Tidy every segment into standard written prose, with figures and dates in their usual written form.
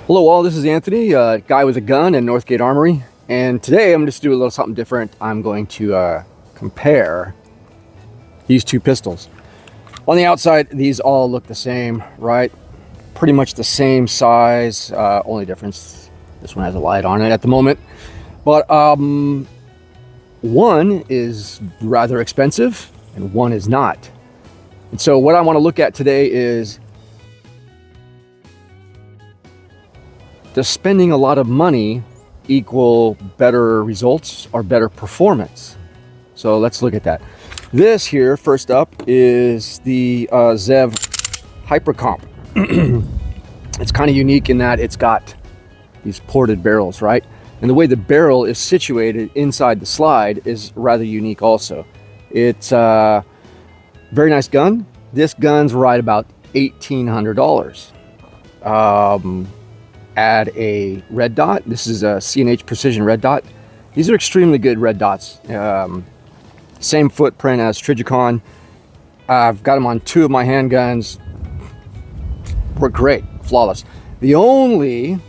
Hello all, this is Anthony, guy with a gun in Northgate Armory, and today I'm just doing a little something different. I'm going to compare these two pistols. On the outside, these all look the same, right? Pretty much the same size, only difference, this one has a light on it at the moment. But one is rather expensive and one is not. And so what I want to look at today is, does spending a lot of money equal better results or better performance? So let's look at that. This here, first up, is the Zev Hypercomp. It's kind of unique in that it's got these ported barrels, right? And the way the barrel is situated inside the slide is rather unique also. It's a very nice gun. This gun's right about $1,800. Add a red dot. This is a C&H Precision red dot. These are extremely good red dots. Same footprint as Trijicon. I've got them on two of my handguns. Work great, flawless. The only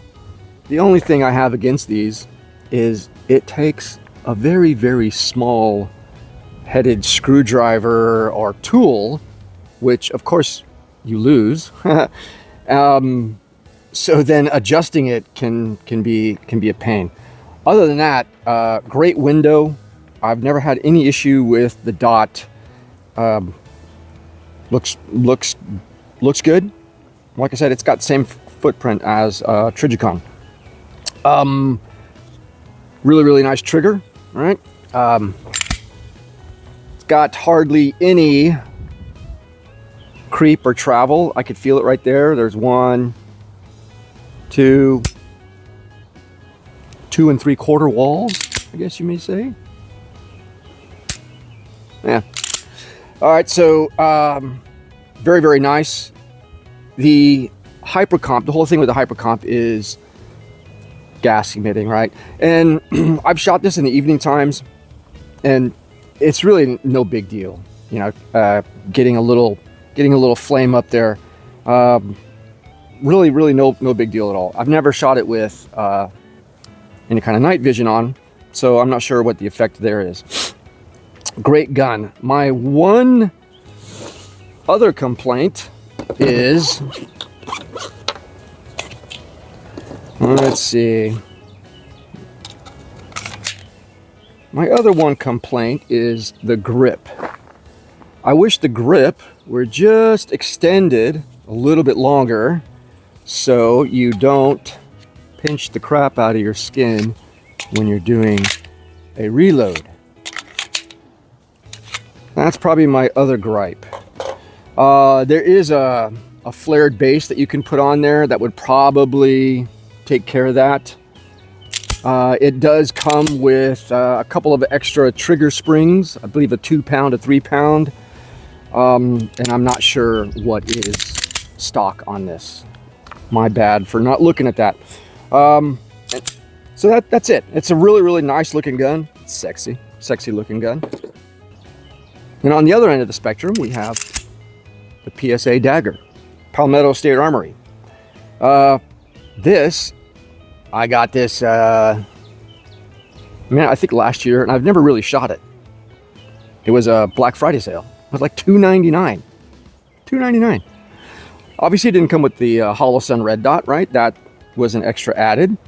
thing I have against these is it takes a very, very small headed screwdriver or tool, which of course you lose. So then adjusting it can be a pain. Other than that, great window. I've never had any issue with the dot. Looks good. Like I said, it's got the same footprint as Trijicon. Really nice trigger. All right. It's got hardly any creep or travel. I could feel it right there. There's 1, 2 3/4 walls, I guess you may say. Yeah. All right, so very nice. The Hypercomp, the whole thing with the Hypercomp is gas emitting, right? And I've shot this in the evening times, and it's really no big deal. You know, getting a little flame up there. Really no big deal at all. I've never shot it with any kind of night vision on, so I'm not sure what the effect there is. Great gun. My one other complaint is, let's see. My other one complaint is the grip. I wish the grip were just extended a little bit longer, so you don't pinch the crap out of your skin when you're doing a reload. That's probably my other gripe. There is a flared base that you can put on there that would probably take care of that. It does come with a couple of extra trigger springs, I believe a 2-pound, a 3-pound, and I'm not sure what is stock on this. My bad for not looking at that. So that's it. It's a really nice looking gun. It's sexy looking gun. And on the other end of the spectrum, we have the PSA Dagger, Palmetto State Armory. This, I got this, I think last year, and I've never really shot it. It was a Black Friday sale. It was like $2.99. $2.99. Obviously, it didn't come with the Hollow Sun red dot, right? That was an extra added.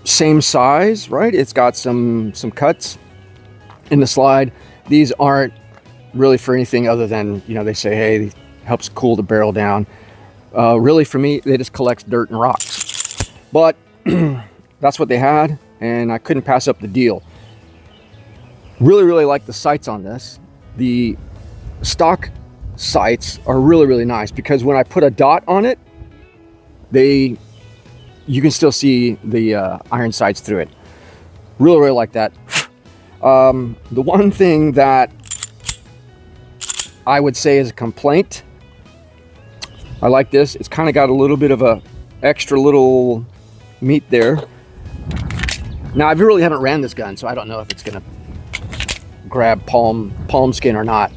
Same size, right? It's got some cuts in the slide. These aren't really for anything other than, you know, they say, hey, it helps cool the barrel down. Really, for me, they just collect dirt and rocks. But that's what they had, and I couldn't pass up the deal. Really like the sights on this. The stock sights are really nice because when I put a dot on it, you can still see the iron sights through it. Really like that. The one thing that I would say is a complaint, I like this. It's kind of got a little bit of a extra little meat there. Now I really haven't ran this gun, so I don't know if it's gonna grab palm skin or not.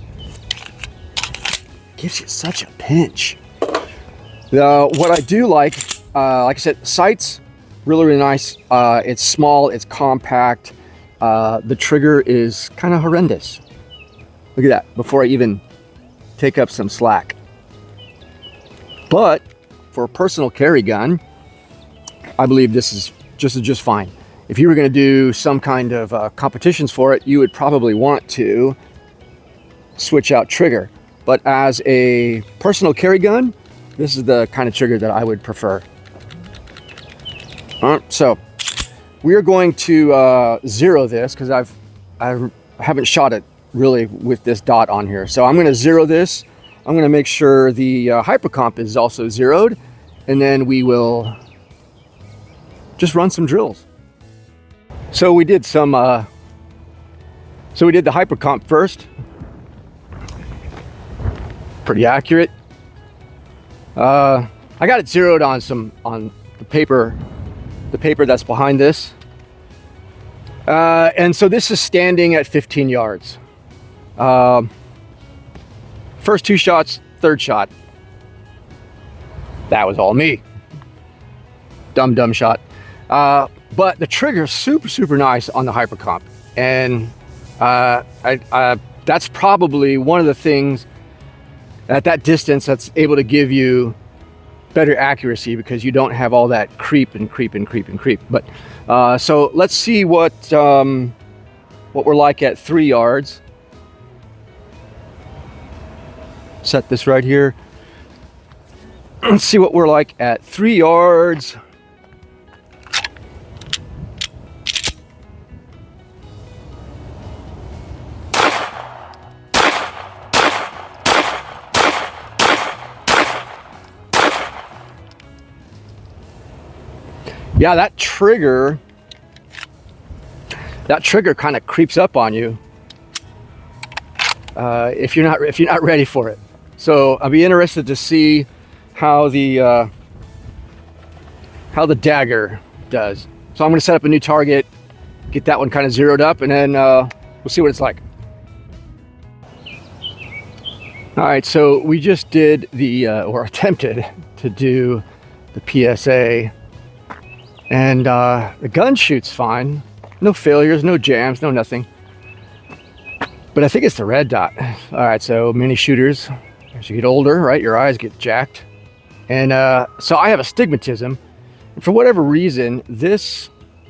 Gives you such a pinch. What I do like I said, sight's really, really nice. It's small, it's compact. The trigger is kind of horrendous. Look at that, before I even take up some slack. But for a personal carry gun, I believe this is just fine. If you were going to do some kind of competitions for it, you would probably want to switch out trigger. But as a personal carry gun, this is the kind of trigger that I would prefer. All right, so we are going to zero this because I haven't shot it really with this dot on here. So I'm going to zero this. I'm going to make sure the hypercomp is also zeroed, and then we will just run some drills. So we did some. So we did the hypercomp first. Pretty accurate. I got it zeroed on the paper that's behind this. And so this is standing at 15 yards. First two shots, third shot. That was all me. Dumb shot. But the trigger is super nice on the hypercomp. And that's probably one of the things at that distance that's able to give you better accuracy, because you don't have all that creep. But so let's see what we're like at 3 yards. Set this right here. Let's see what we're like at 3 yards. Yeah, that trigger kind of creeps up on you if you're not ready for it. So I'll be interested to see how the dagger does. So I'm going to set up a new target, get that one kind of zeroed up, and then we'll see what it's like. All right, so we just did or attempted to do the PSA. And the gun shoots fine. No failures, no jams, no nothing. But I think it's the red dot. All right, so mini shooters, as you get older, right, your eyes get jacked. And so I have astigmatism. And for whatever reason, this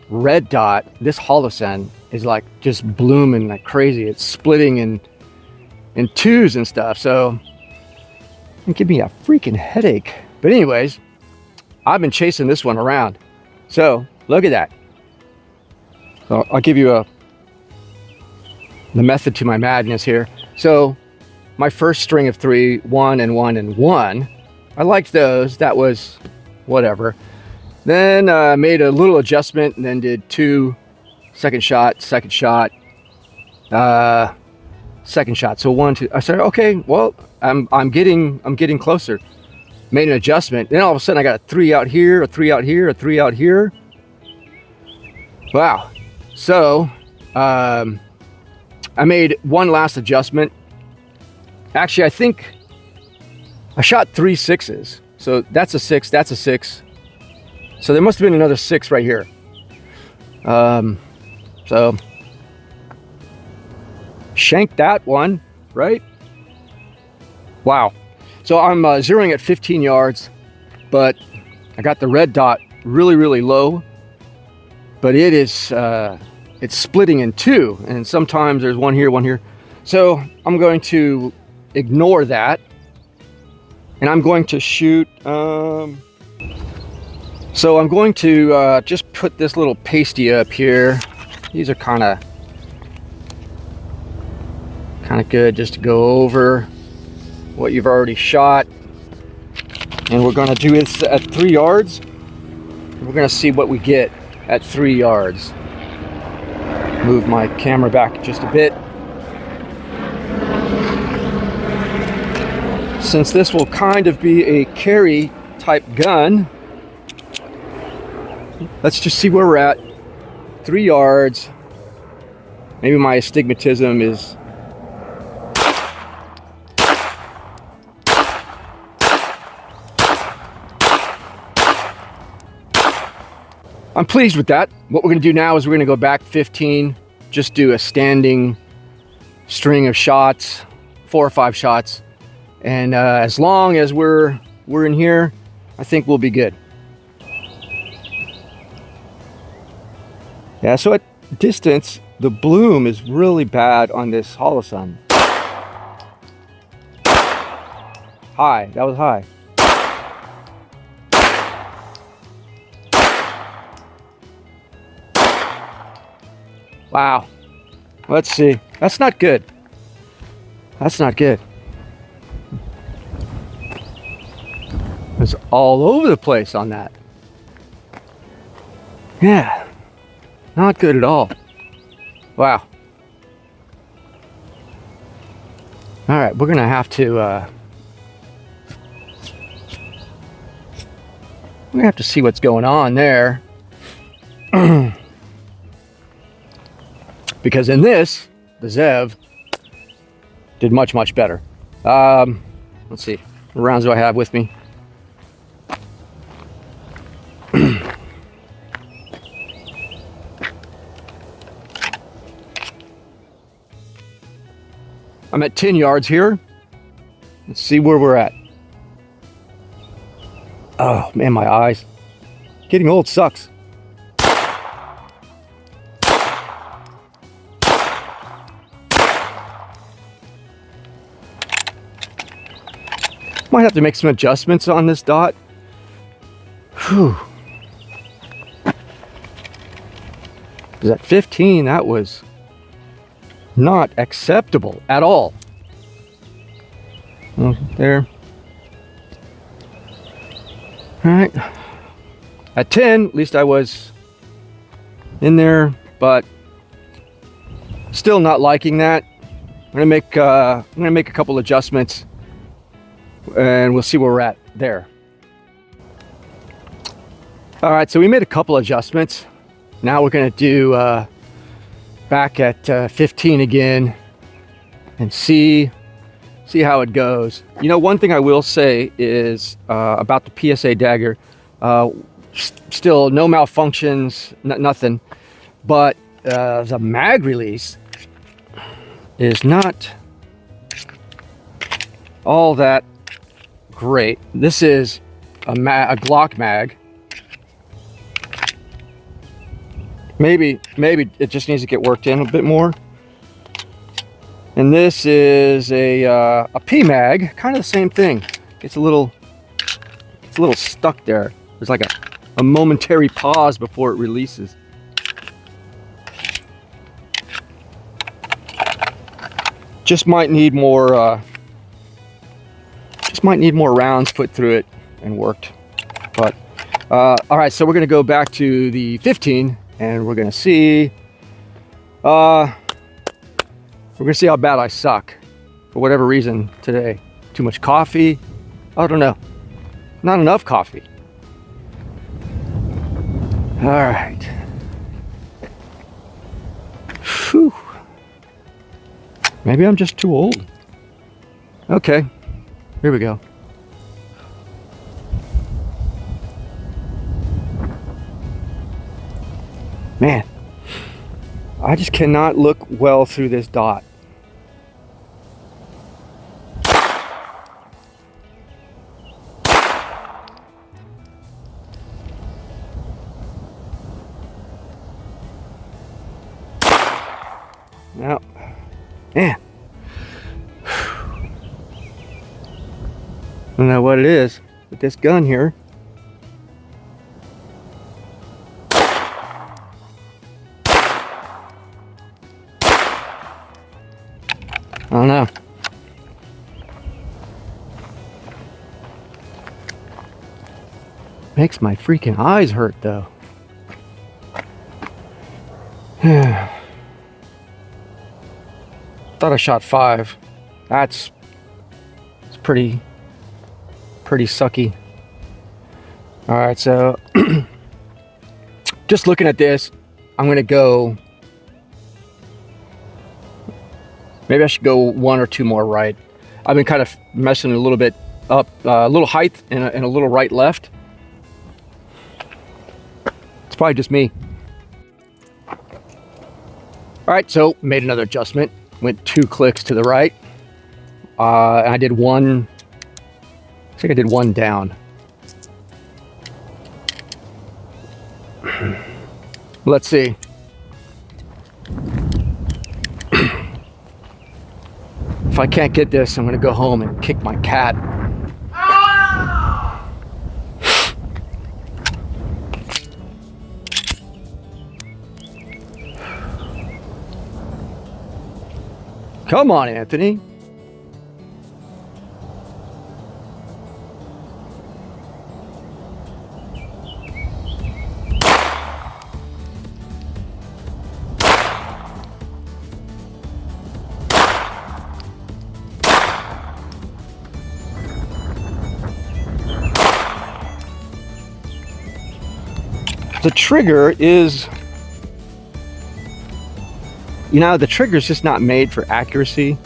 red dot, this holocene, is like just blooming like crazy. It's splitting in twos and stuff. So it give me a freaking headache. But anyways, I've been chasing this one around. So look at that. So I'll give you the method to my madness here. So my first string of 3, 1 and 1 and 1, I liked those. That was whatever. Then made a little adjustment and then did 2, second shot, second shot. So 1, 2. I said, okay, well, I'm getting closer. Made an adjustment. Then all of a sudden I got a 3 out here, a 3 out here, a 3 out here. Wow. So I made one last adjustment. Actually, I think I shot 3 6s. So that's a 6, that's a 6. So there must have been another 6 right here. So shanked that one, right? Wow. So I'm zeroing at 15 yards, but I got the red dot really low, but it is it's splitting in 2, and sometimes there's one here, one here. So I'm going to ignore that, and I'm going to shoot. So I'm going to just put this little pasty up here. These are kind of good just to go over what you've already shot. And we're going to do this at 3 yards. We're going to see what we get at 3 yards. Move my camera back just a bit. Since this will kind of be a carry type gun, let's just see where we're at. 3 yards. Maybe my astigmatism is I'm pleased with that. What we're going to do now is we're going to go back 15, just do a standing string of shots, 4 or 5 shots, and as long as we're in here, I think we'll be good. Yeah, so at distance, the bloom is really bad on this holosun. High, that was high. Wow. Let's see. That's not good. That's not good. It's all over the place on that. Yeah. Not good at all. Wow. All right, we're gonna have to see what's going on there. Because in this, the Zev did much, much better. Let's see, what rounds do I have with me? I'm at 10 yards here. Let's see where we're at. Oh man, my eyes. Getting old sucks. Might have to make some adjustments on this dot. Whew. Because at 15, that was not acceptable at all. Oh, there. All right. At 10, at least I was in there, but still not liking that. I'm gonna make a couple adjustments, and we'll see where we're at there. All right, so we made a couple adjustments. Now we're gonna do back at 15 again and see how it goes. You know, one thing I will say is about the PSA dagger, still no malfunctions, nothing, but the mag release is not all that great. This is a Glock mag. Maybe it just needs to get worked in a bit more. And this is a P mag, kind of the same thing. It's a little stuck there. There's like a momentary pause before it releases. Just might need more rounds put through it and worked. But all right, so we're gonna go back to the 15 and we're gonna see how bad I suck for whatever reason today. Too much coffee, I don't know, not enough coffee. All right. Whew. Maybe I'm just too old. Okay, here we go. Man, I just cannot look well through this dot. No, man. I don't know what it is with this gun here. I don't know. Makes my freaking eyes hurt though. Thought I shot 5. It's pretty sucky. All right, so just looking at this, I'm gonna go. Maybe I should go 1 or 2 more right. I've been kind of messing a little bit up, a little height and a little right left. It's probably just me. All right, so made another adjustment. Went 2 clicks to the right. I did one. I think I did one down. Let's see. If I can't get this, I'm gonna go home and kick my cat. Come on, Anthony. The trigger is, you know, the trigger is just not made for accuracy.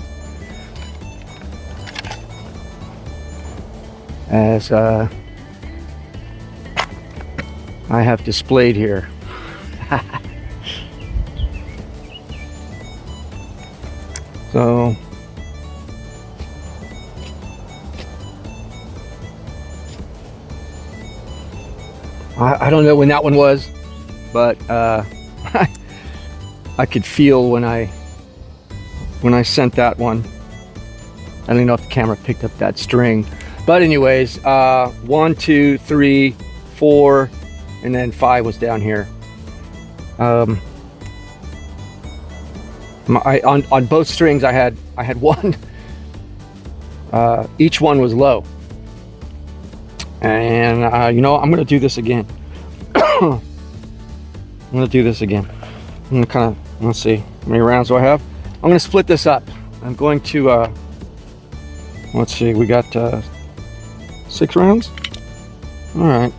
As I have displayed here. So I don't know when that one was, but I could feel when I sent that one. I don't know if the camera picked up that string, but anyways, 1, 2, 3, 4, and then 5 was down here. On both strings, I had one. Each one was low. And you know, I'm gonna do this again. I'm gonna do this again. I'm gonna kind of, let's see, how many rounds do I have? I'm gonna split this up. I'm going to, let's see, we got 6 rounds. All right,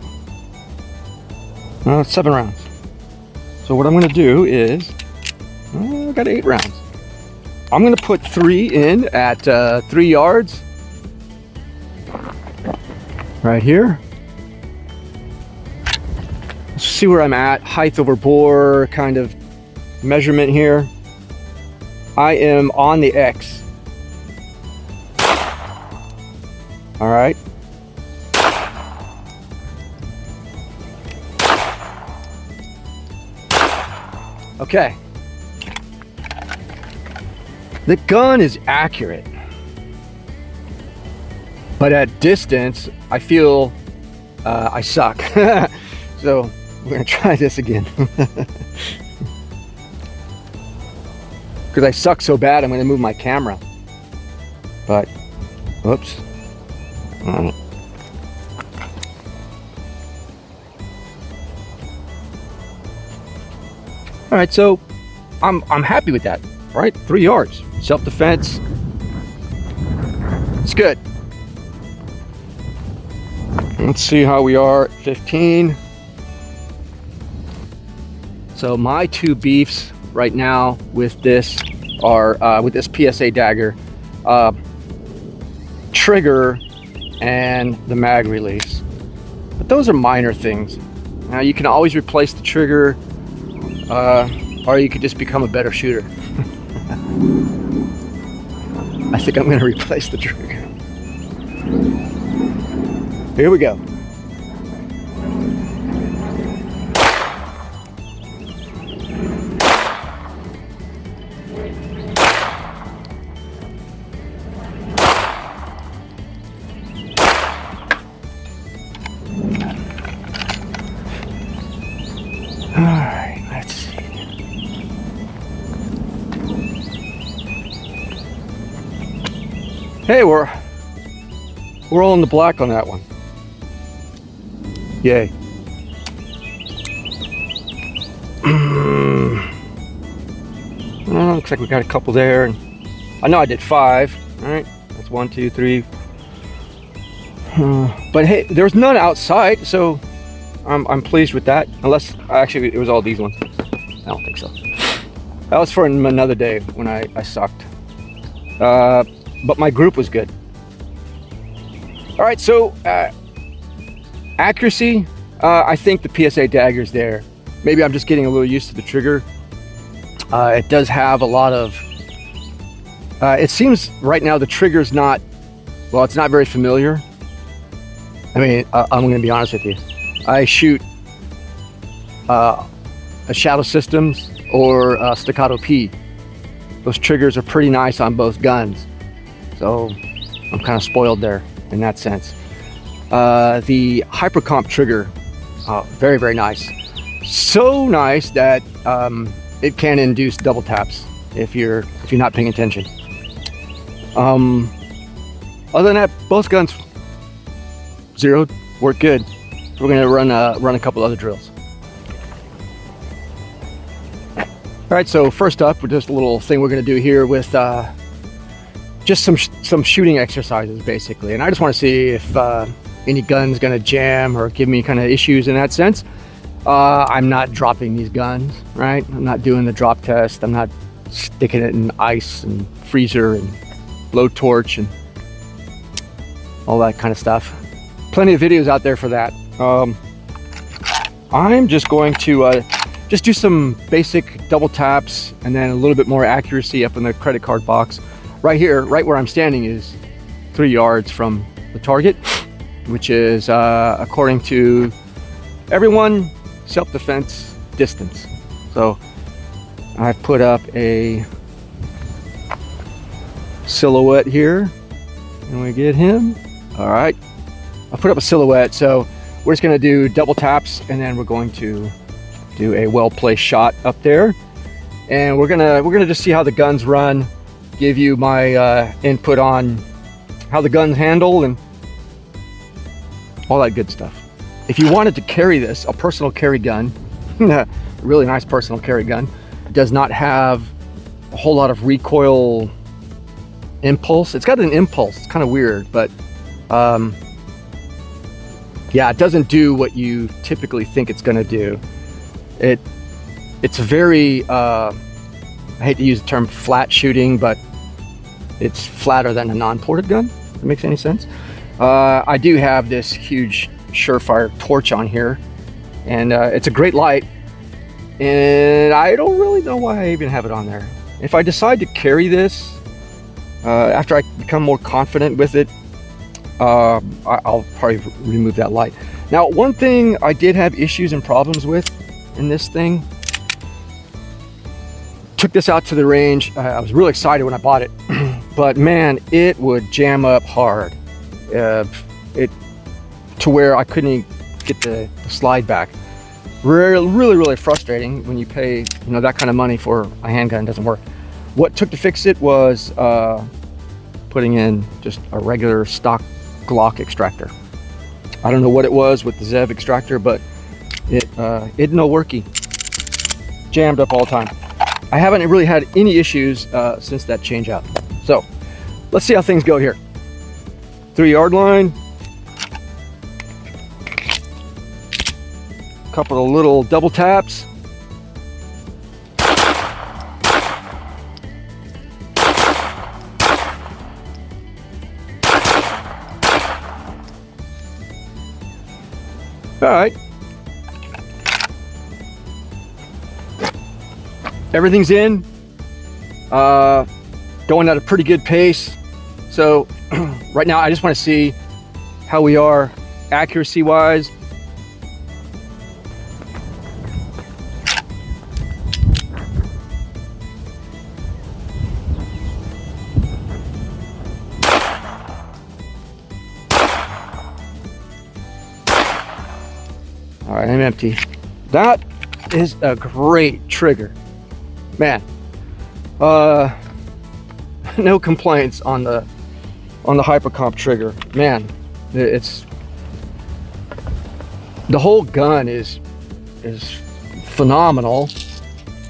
7 rounds. So what I'm gonna do is, I got 8 rounds. I'm gonna put 3 in at 3 yards. Right here. Let's see where I'm at. Height over bore kind of measurement here. I am on the X. All right. Okay. The gun is accurate. But at distance, I feel I suck. So we're gonna try this again. Because I suck so bad, I'm gonna move my camera. But, whoops. All right, so I'm happy with that. All right, 3 yards, self-defense. It's good. Let's see how we are at 15. So my 2 beefs right now with this are with this PSA dagger, trigger and the mag release. But those are minor things. Now you can always replace the trigger, or you could just become a better shooter. I think I'm going to replace the trigger. Here we go. All right, let's see. Hey, we're all in the black on that one. Yay. Looks like we got a couple there, and I know I did 5. All right, that's 1, 2, 3. But hey, there's none outside, so I'm pleased with that. Unless actually it was all these ones. I don't think so. That was for another day when I sucked. But my group was good. All right, so accuracy. I think the PSA dagger's there. maybe I'm just getting a little used to the trigger. It does have a lot of, it seems right now the trigger's not, well, it's not very familiar. I mean, I'm going to be honest with you. I shoot a Shadow Systems or a Staccato P. Those triggers are pretty nice on both guns. So I'm kind of spoiled there in that sense. The Hypercomp trigger, very, very nice. So nice that it can induce double taps if you're not paying attention. Other than that, both guns zeroed, work good. We're gonna run a couple other drills. All right, so first up, just a little thing we're gonna do here with just some shooting exercises basically, and I just want to see if any gun's gonna jam or give me kind of issues in that sense. I'm not dropping these guns, right? I'm not doing the drop test. I'm not sticking it in ice and freezer and low torch and all that kind of stuff. Plenty of videos out there for that. I'm just going to just do some basic double taps and then a little bit more accuracy up in the credit card box. Right here, right where I'm standing is 3 yards from the target, which is according to everyone, self-defense distance. So I've put up a silhouette here. Can we get him? All right, I put up a silhouette. So we're just gonna do double taps and then we're going to do a well-placed shot up there. And we're gonna just see how the guns run, give you my input on how the guns handle and all that good stuff. If you wanted to carry this, a personal carry gun, a really nice personal carry gun, does not have a whole lot of recoil impulse. It's got an impulse, it's kind of weird, but yeah, it doesn't do what you typically think it's gonna do. It's very, I hate to use the term flat shooting, but it's flatter than a non-ported gun, if it makes any sense. I do have this huge Surefire torch on here, and it's a great light, and I don't really know why I even have it on there. If I decide to carry this after I become more confident with it, I'll probably remove that light. Now, one thing I did have issues and problems with in this thing, took this out to the range. I was really excited when I bought it, but man, it would jam up hard. To where I couldn't even get the slide back. Really frustrating when you pay that kind of money for a handgun. It doesn't work. What took to fix it was putting in just a regular stock Glock extractor. I don't know what it was with the Zev extractor, but it no worky. Jammed up all the time. I haven't really had any issues since that change out. So let's see how things go here. 3 yard line. Couple of little double taps. All right. Everything's in. Going at a pretty good pace. So right now I just want to see how we are accuracy wise. All right, I'm empty. That is a great trigger, man. No complaints on the Hypercomp trigger, man. It's the whole gun is phenomenal.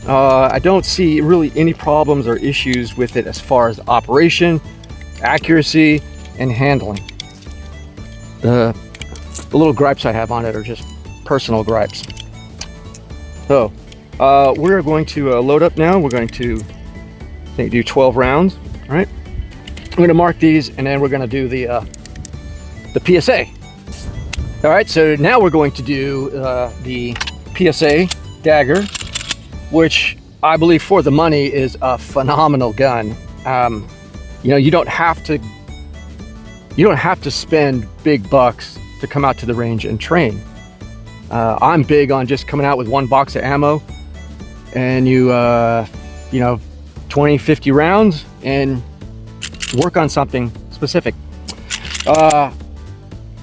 I don't see really any problems or issues with it as far as operation, accuracy, and handling. The little gripes I have on it are just personal gripes. So we're going to load up now. We're going to do 12 rounds. All right, I'm going to mark these and then we're going to do the PSA. All right, so now we're going to do the PSA dagger, which I believe for the money is a phenomenal gun. You know, you don't have to spend big bucks to come out to the range and train. I'm big on just coming out with one box of ammo, and you know, 20, 50 rounds and work on something specific.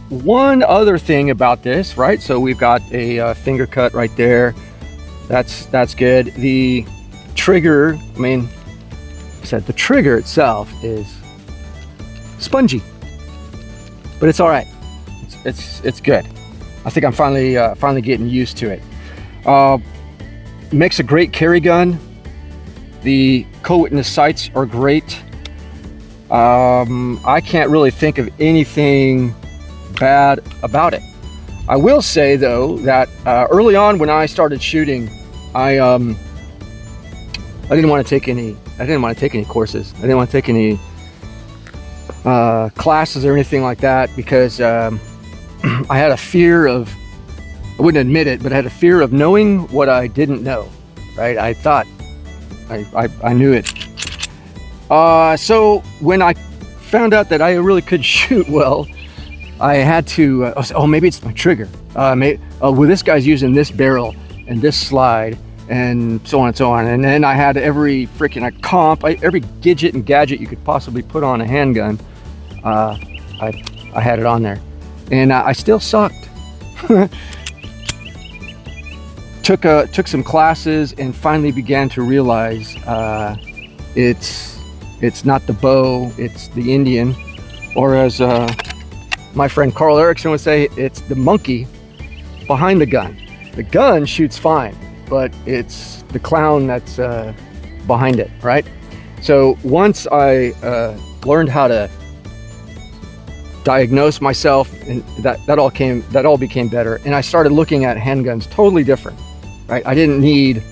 One other thing about this, right? So we've got a finger cut right there. That's good. The trigger, I mean, like I said, the trigger itself is spongy, but it's all right. It's good. I think I'm finally getting used to it. Makes a great carry gun. The co-witness sights are great. I can't really think of anything bad about it. I will say though that early on when I started shooting, I didn't want to take any courses. I didn't want to take any classes or anything like that, because I had a fear of, I wouldn't admit it, but I had a fear of knowing what I didn't know, right? I thought I knew it. So when I found out that I really could shoot well, I had to, oh, maybe it's my trigger. Well, this guy's using this barrel and this slide and so on and so on. And then I had every freaking every gadget and gadget you could possibly put on a handgun. I had it on there, and I still sucked. Took some classes and finally began to realize it's not the bow, it's the Indian, or as my friend Carl Erickson would say, it's the monkey behind the gun. The gun shoots fine, but it's the clown that's behind it, right? So once I learned how to diagnose myself, and that all became better, and I started looking at handguns totally different, right? I didn't need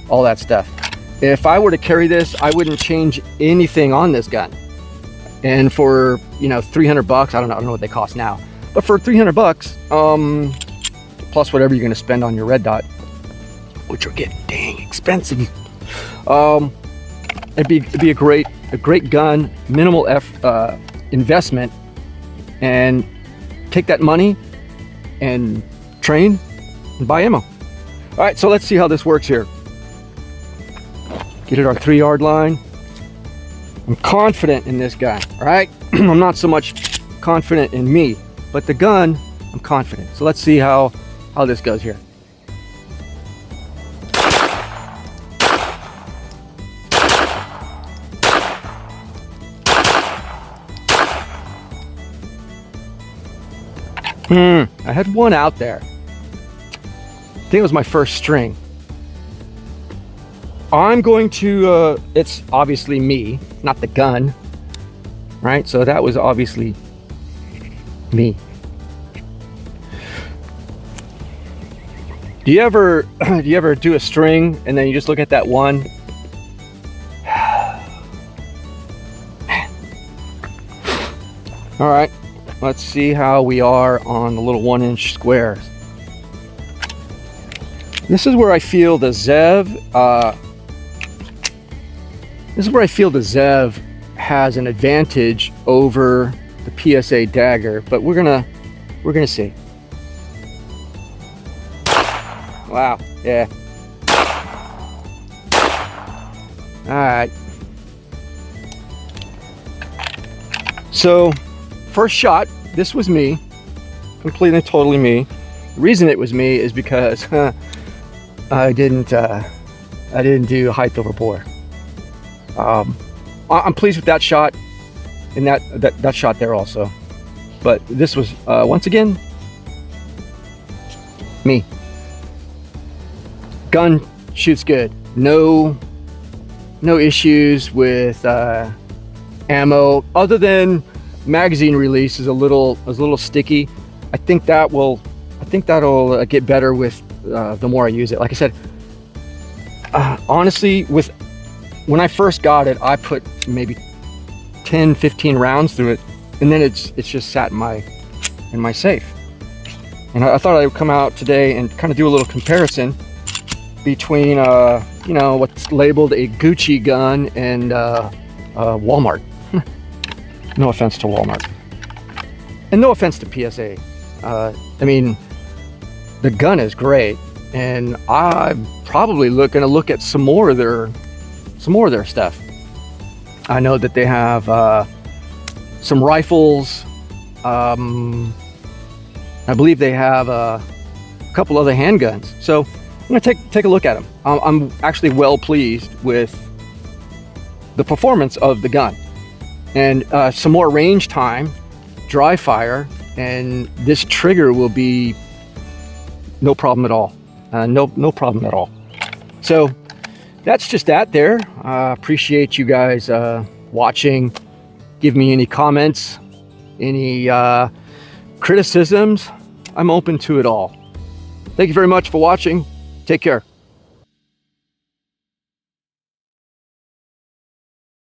all that stuff. If I were to carry this, I wouldn't change anything on this gun. And for, you know, 300 bucks, I don't know what they cost now, but for 300 bucks, plus whatever you're going to spend on your red dot, which are getting dang expensive, it'd be a great gun, minimal investment, and take that money and train and buy ammo. All right, so let's see how this works here. Get it our 3-yard line. I'm confident in this guy, all right? I'm not so much confident in me, but the gun, I'm confident. So let's see how this goes here. I had one out there. I think it was my first string. I'm going to, it's obviously me, not the gun, right? So that was obviously me. Do you ever do a string and then you just look at that one? All right, let's see how we are on the little 1-inch squares. This is where I feel the Zev, has an advantage over the PSA dagger, but we're gonna see. Wow, yeah. All right. So, first shot, this was me, completely, totally me. The reason it was me is because I didn't do height over bore. I'm pleased with that shot, and that shot there also. But this was once again me. Gun shoots good. No issues with ammo, other than magazine release is a little sticky. I think that'll get better with the more I use it. Like I said, honestly, when I first got it, I put maybe 10-15 rounds through it, and then it's just sat in my safe. And I thought I would come out today and kind of do a little comparison between you know, what's labeled a Gucci gun and Walmart. No offense to Walmart, and no offense to PSA. I mean, the gun is great, and I'm probably gonna look at some more of their stuff. I know that they have some rifles. I believe they have a couple other handguns. So I'm gonna take a look at them. I'm actually well pleased with the performance of the gun, and some more range time, dry fire, and this trigger will be no problem at all. No problem at all. So that's just that there. Appreciate you guys watching. Give me any comments, any criticisms. I'm open to it all. Thank you very much for watching. Take care.